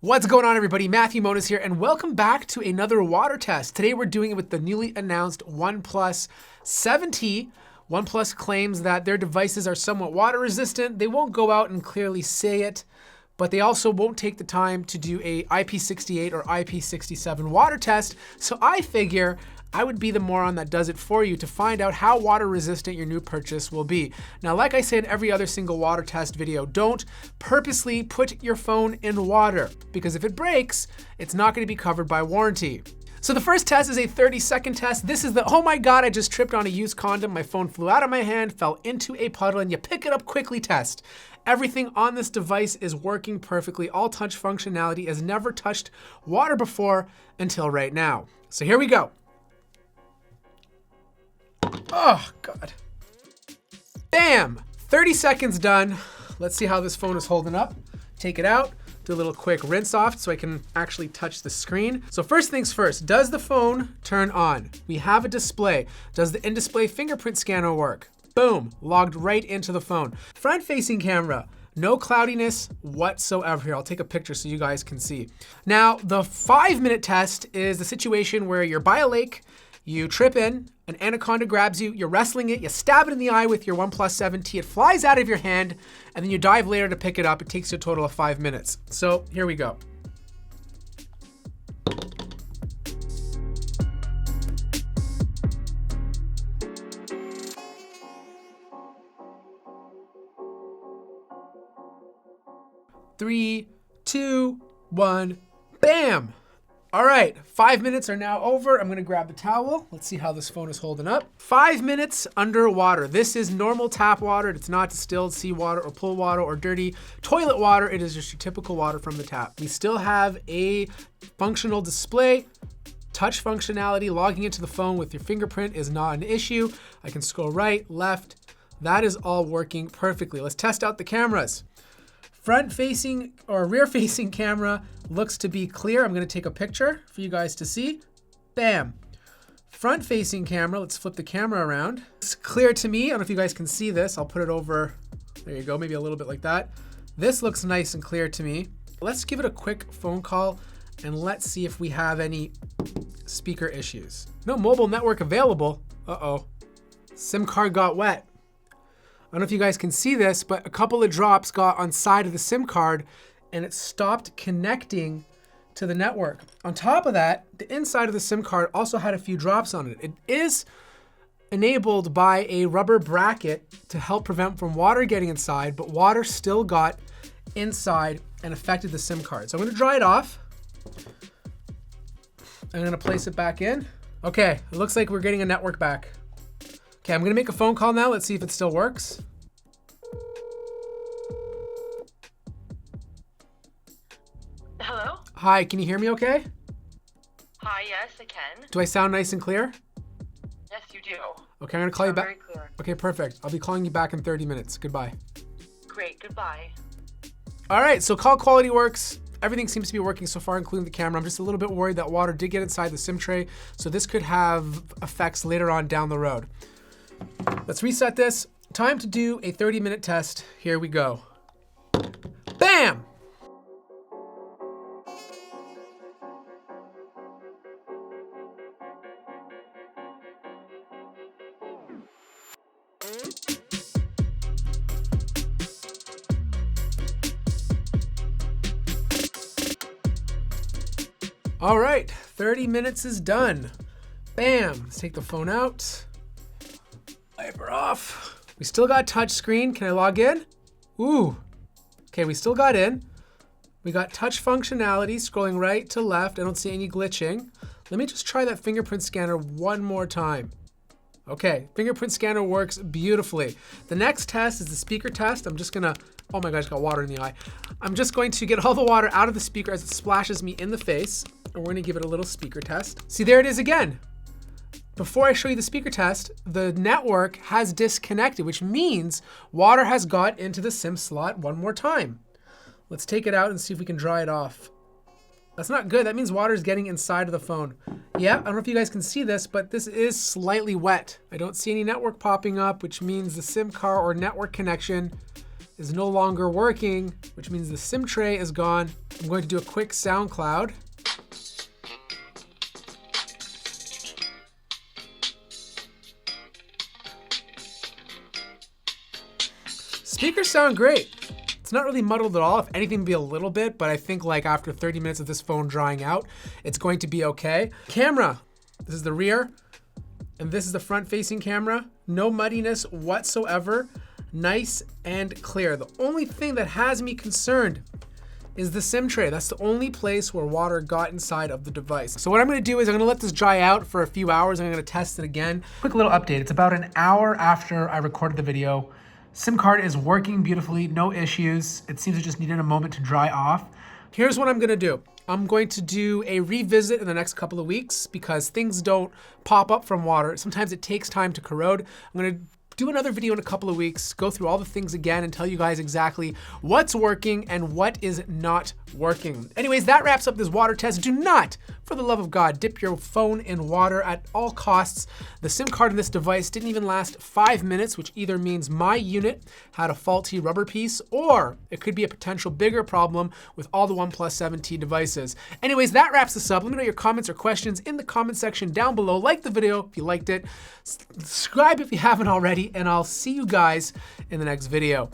What's going on, everybody? Moniz here, and welcome back to another water test. Today we're doing it with the newly announced OnePlus 7T. OnePlus claims that their devices are somewhat water resistant. They won't go out and clearly say it, but they also won't take the time to do a IP68 or IP67 water test. So I figure I would be the moron that does it for you to find out how water resistant your new purchase will be. Now, like I say in every other single water test video, don't purposely put your phone in water, because if it breaks, it's not going to be covered by warranty. So the first test is a 30-second test. This is the, oh my God, I just tripped on a used condom. My phone flew out of my hand, fell into a puddle, and you pick it up quickly test. Everything on this device is working perfectly. All touch functionality has never touched water before until right now. So here we go. Oh, God. Bam! 30 seconds done. Let's see how this phone is holding up. Take it out, do a little quick rinse off so I can actually touch the screen. So first things first, does the phone turn on? We have a display. Does the in-display fingerprint scanner work? Boom, logged right into the phone. Front-facing camera. No cloudiness whatsoever. Here, I'll take a picture so you guys can see. Now, the 5-minute test is the situation where you're by a lake, you trip in, an anaconda grabs you, you're wrestling it, you stab it in the eye with your OnePlus 7T, it flies out of your hand, and then you dive later to pick it up. It takes you a total of 5 minutes. So here we go. Three, two, one, bam! All right, 5 minutes are now over. I'm gonna grab the towel. Let's see how this phone is holding up. 5 minutes underwater. This is normal tap water. It's not distilled seawater or pool water or dirty toilet water. It is just your typical water from the tap. We still have a functional display. Touch functionality, logging into the phone with your fingerprint is not an issue. I can scroll right, left. That is all working perfectly. Let's test out the cameras. Front-facing or rear-facing camera looks to be clear. I'm going to take a picture for you guys to see. Bam. Front-facing camera, let's flip the camera around. It's clear to me. I don't know if you guys can see this. I'll put it over, there you go, maybe a little bit like that. This looks nice and clear to me. Let's give it a quick phone call and let's see if we have any speaker issues. No mobile network available. Uh-oh. SIM card got wet. I don't know if you guys can see this, but a couple of drops got on side of the SIM card and it stopped connecting to the network. On top of that, the inside of the SIM card also had a few drops on it. It is enabled by a rubber bracket to help prevent from water getting inside, but water still got inside and affected the SIM card. So I'm gonna dry it off. I'm gonna place it back in. Okay, it looks like we're getting a network back. Okay, I'm gonna make a phone call now. Let's see if it still works. Hello? Hi, can you hear me okay? Hi, yes, I can. Do I sound nice and clear? Yes, you do. Okay, I'm gonna call you back. Very clear. Okay, perfect. I'll be calling you back in 30 minutes. Goodbye. Great, goodbye. All right, so call quality works. Everything seems to be working so far, including the camera. I'm just a little bit worried that water did get inside the SIM tray, so this could have effects later on down the road. Let's reset this. Time to do a 30-minute test. Here we go. Bam! All right, 30 minutes is done. Bam, let's take the phone out. Wiper off. We still got touch screen. Can I log in? Ooh. Okay, we still got in. We got touch functionality, scrolling right to left. I don't see any glitching. Let me just try that fingerprint scanner one more time. Okay, fingerprint scanner works beautifully. The next test is the speaker test. I'm just gonna, oh my gosh, got water in the eye. I'm just going to get all the water out of the speaker as it splashes me in the face. And we're gonna give it a little speaker test. See, there it is again. Before I show you the speaker test, the network has disconnected, which means water has got into the SIM slot one more time. Let's take it out and see if we can dry it off. That's not good. That means water is getting inside of the phone. Yeah, I don't know if you guys can see this, but this is slightly wet. I don't see any network popping up, which means the SIM card or network connection is no longer working, which means the SIM tray is gone. I'm going to do a quick SoundCloud. Speakers sound great. It's not really muddled at all. If anything, be a little bit, but I think like after 30 minutes of this phone drying out, it's going to be okay. Camera, this is the rear, and this is the front-facing camera. No muddiness whatsoever. Nice and clear. The only thing that has me concerned is the SIM tray. That's the only place where water got inside of the device. So what I'm gonna do is I'm gonna let this dry out for a few hours. I'm gonna test it again. Quick little update. It's about an hour after I recorded the video. SIM card is working beautifully, no issues. It seems it just needed a moment to dry off. Here's what I'm gonna do. I'm going to do a revisit in the next couple of weeks because things don't pop up from water. Sometimes it takes time to corrode. I'm gonna do another video in a couple of weeks, go through all the things again and tell you guys exactly what's working and what is not working. Anyways, that wraps up this water test. Do not, for the love of God, dip your phone in water at all costs. The SIM card in this device didn't even last 5 minutes, which either means my unit had a faulty rubber piece or it could be a potential bigger problem with all the OnePlus 7T devices. Anyways, that wraps this up. Let me know your comments or questions in the comment section down below. Like the video if you liked it. Subscribe if you haven't already, and I'll see you guys in the next video.